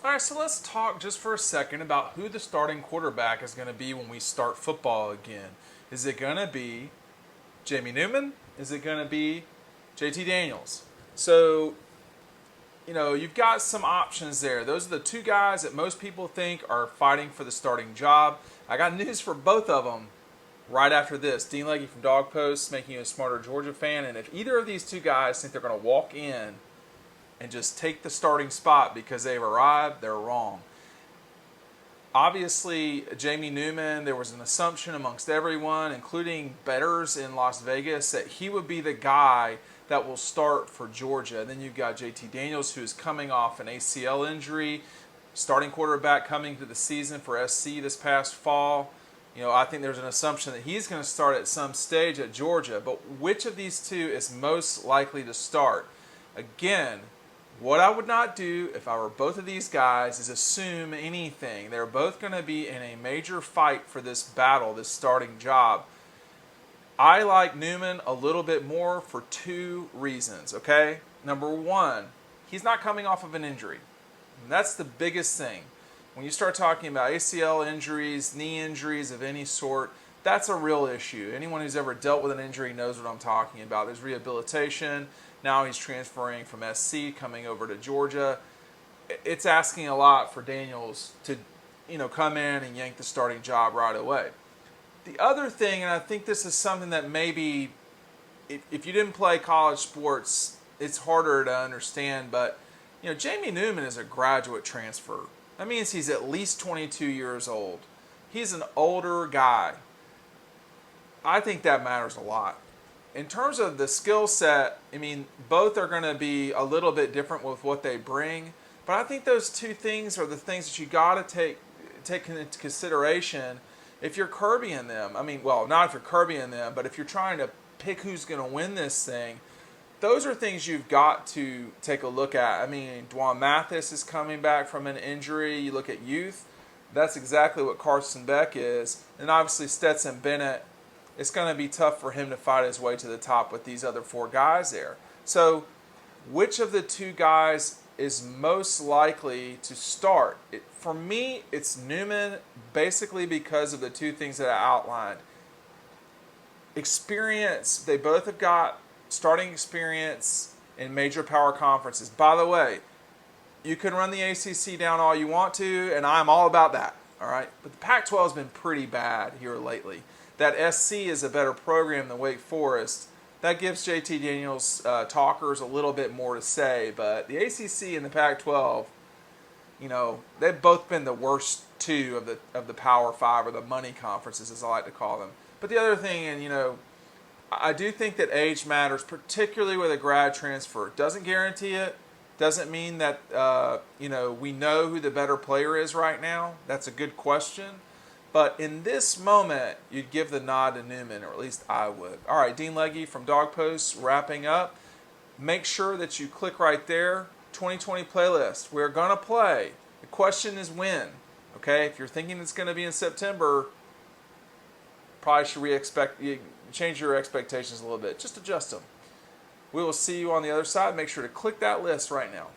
All right, so let's talk just for a second about who the starting quarterback is going to be when we start football again. Is it going to be Jamie Newman? Is it going to be JT Daniels? So, you've got some options there. Those are the two guys that most people think are fighting for the starting job. I got news for both of them right after this. Dean Legge from Dawgs making you a smarter Georgia fan. And if either of these two guys think they're going to walk in and just take the starting spot because they've arrived, they're wrong. Obviously, Jamie Newman, there was an assumption amongst everyone, including bettors in Las Vegas, that he would be the guy that will start for Georgia. And then you've got JT Daniels, who is coming off an ACL injury, starting quarterback coming to the season for SC this past fall. I think there's an assumption that he's going to start at some stage at Georgia. But which of these two is most likely to start? Again, what I would not do if I were both of these guys is assume anything. They're both going to be in a major fight for this battle, this starting job. I like Newman a little bit more for two reasons, okay? Number one, he's not coming off of an injury. And that's the biggest thing. When you start talking about ACL injuries, knee injuries of any sort, that's a real issue. Anyone who's ever dealt with an injury knows what I'm talking about. There's rehabilitation. Now he's transferring from SC, coming over to Georgia. It's asking a lot for Daniels to, come in and yank the starting job right away. The other thing, and I think this is something that maybe, if you didn't play college sports, it's harder to understand, but, Jamie Newman is a graduate transfer. That means he's at least 22 years old. He's an older guy. I think that matters a lot. In terms of the skill set, both are going to be a little bit different with what they bring. But I think those two things are the things that you got to take into consideration if you're Kirbying them. Not if you're Kirbying them, but if you're trying to pick who's going to win this thing, those are things you've got to take a look at. Dwan Mathis is coming back from an injury. You look at youth, that's exactly what Carson Beck is. And obviously Stetson Bennett, it's going to be tough for him to fight his way to the top with these other four guys there. So which of the two guys is most likely to start? For me, it's Newman, basically because of the two things that I outlined. Experience, they both have got starting experience in major power conferences. By the way, you can run the ACC down all you want to, and I'm all about that. All right, but the Pac-12 has been pretty bad here lately. That SC is a better program than Wake Forest. That gives JT Daniels talkers a little bit more to say, but the ACC and the Pac-12, they've both been the worst two of the Power Five, or the money conferences, as I like to call them. But the other thing, and I do think that age matters, particularly with a grad transfer. Doesn't guarantee it. Doesn't mean that we know who the better player is right now. That's a good question. But in this moment, you'd give the nod to Newman, or at least I would. All right, Dean Legge from Dog Post wrapping up. Make sure that you click right there, 2020 playlist. We're going to play. The question is when. Okay, if you're thinking it's going to be in September, probably should change your expectations a little bit. Just adjust them. We will see you on the other side. Make sure to click that list right now.